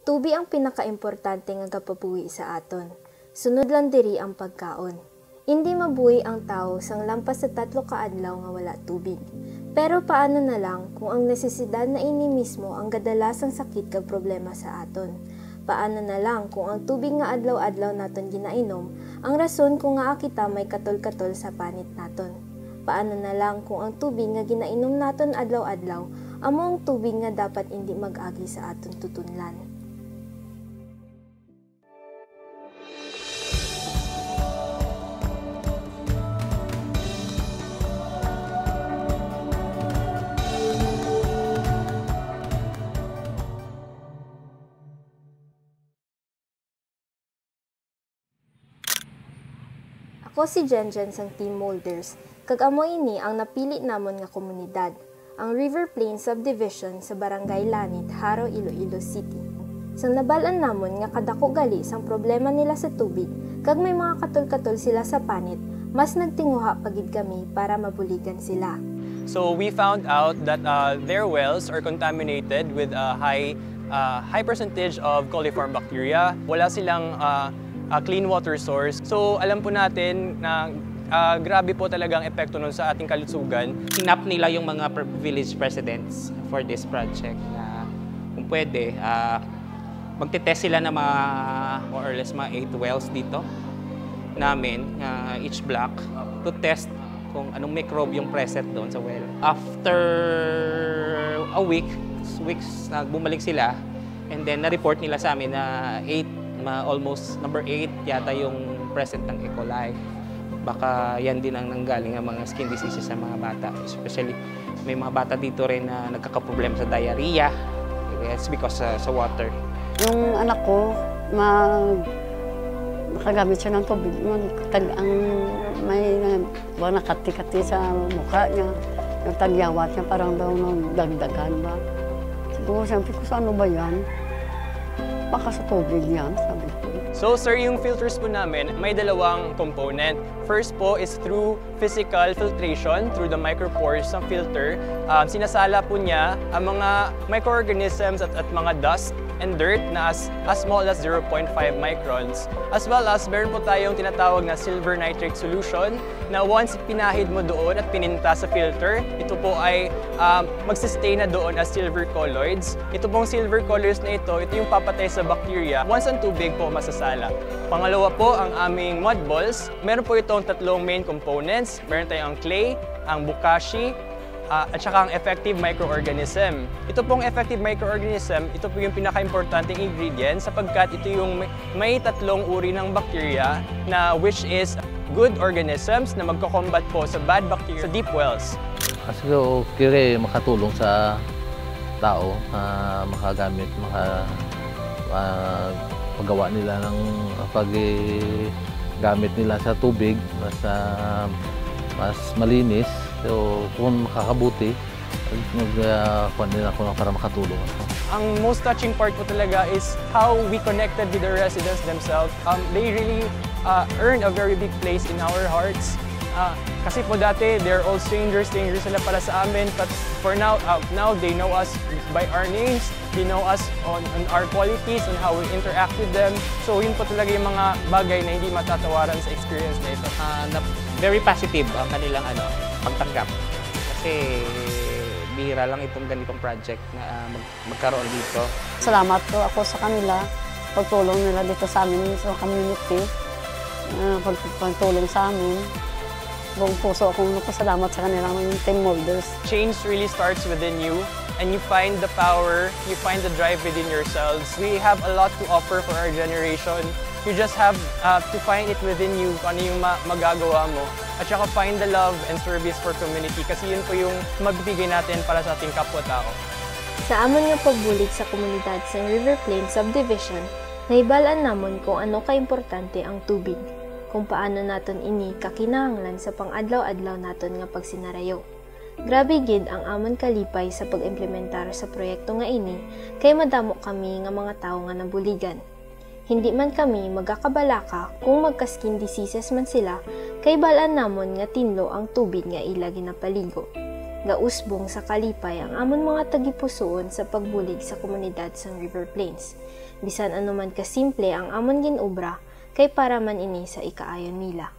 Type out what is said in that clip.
Tubi ang pinakaimportante nga gapabuhi sa aton. Sunod lang diri ang pagkaon. Hindi mabuhi ang tao sang lampas sa 3 ka adlaw nga wala tubig. Pero paano na lang kung ang nesesidad na ini mismo ang kadalasang sakit kag problema sa aton? Paano na lang kung ang tubig nga adlaw-adlaw naton ginainom ang rason kung nga kita may katol-katol sa panit naton? Paano na lang kung ang tubig nga ginainom naton adlaw-adlaw amo ang tubig nga dapat hindi mag-agi sa aton tutunlan? Ako si Jenjen sang Team Molders, kag amo ini ang napili namon nga komunidad, ang River Plain Subdivision sa Barangay Lanit, Haro, Iloilo City. Sang nabalan namon nga kadako gali sang problema nila sa tubig, kag may mga katol-katol sila sa panit, mas nagtinguha pagid kami para mabuligan sila. So we found out that their wells are contaminated with a high percentage of coliform bacteria. Wala silang clean water source. So alam po natin na grabe po talaga ang epekto nun sa ating kalusugan. Hinap nila yung mga village presidents for this project na kung pwede, magte-test sila ng mga more or less mga 8 wells dito namin, each block, to test kung anong microbe yung present doon sa well. After a weeks na bumalik sila, and then na-report nila sa amin na almost number 8 yata yung present ng E. coli. Baka yan din ang nanggaling ng mga skin diseases sa mga bata. Especially may mga bata dito rin na nagkakaproblema sa diarrhea. It's because sa water. Yung anak ko, makagamit siya ng tubig. May nakati-kati sa mukha niya. Yung tagyawat niya parang daw nagdagdagan ba. Siguro siyempre ko sa ano ba yan? Baka sa tubig yan, sabi ko. So sir, yung filters po namin, may dalawang component. First po is through physical filtration, through the micropores ng filter. Sinasala po niya ang mga microorganisms at mga dust and dirt na as small as 0.5 microns. As well as meron po tayong tinatawag na silver nitrate solution na once pinahid mo doon at pininta sa filter, ito po ay mag-sustain na doon as silver colloids. Ito pong silver colloids na ito yung papatay sa bacteria once ang tubig po masasala. Pangalawa po, ang aming mud balls. Meron po itong 3 main components. Meron tayong ang clay, ang bokashi, at saka ang effective microorganism. Ito pong effective microorganism, ito po yung pinaka-importanting ingredient sapagkat ito yung may 3 uri ng bacteria na which is good organisms na magko-combat po sa bad bacteria sa deep wells. Kasi kaya makatulong sa tao na makagamit, paggawa nila ng paggamit nila sa tubig mas malinis. So kung makakabuti, magkuhan nila ako para makatulong ako. Ang most touching part po talaga is how we connected with the residents themselves. They really earned a very big place in our hearts. Kasi po dati, they're all strangers sila para sa amin. But for now they know us by our names. They know us on our qualities and how we interact with them. So yun po talaga yung mga bagay na hindi matatawaran sa experience na ito. Very positive ang kanilang pagtanggap. Kasi bihira lang itong ganitong project na magkaroon dito. Salamat po ako sa kanila. Pagtulong nila dito sa amin sa community. Pagtulong sa amin. Buong puso akong nagpasalamat sa kanilang Team Molders. Change really starts within you, and you find the power, you find the drive within yourselves. We have a lot to offer for our generation. You just have to find it within you, kung ano yung magagawa mo. At saka find the love and service for community kasi yun po yung magbibigay natin para sa ating kapwa-tao. Sa amon nga pagbulig sa komunidad sa River Plain Subdivision, naibalaan namon kung ano kaimportante ang tubig, kung paano naton ini kakinahanglan sa pang-adlaw-adlaw naton nga pagsinarayo. Grabe gid ang amon kalipay sa pag-implementar sa proyekto nga ini, kay madamo kami nga mga tawo nga nabuligan. Hindi man kami magakabalaka kung magka-skin diseases man sila, kay balaan namon nga tinlo ang tubig nga ila ginapaligo. Gausbong sa kalipay ang amon mga tagipusoon sa pagbulig sa komunidad sa River Plains. Bisan anuman kasimple ang amon ginobra, kay para man ini sa ikaayon nila.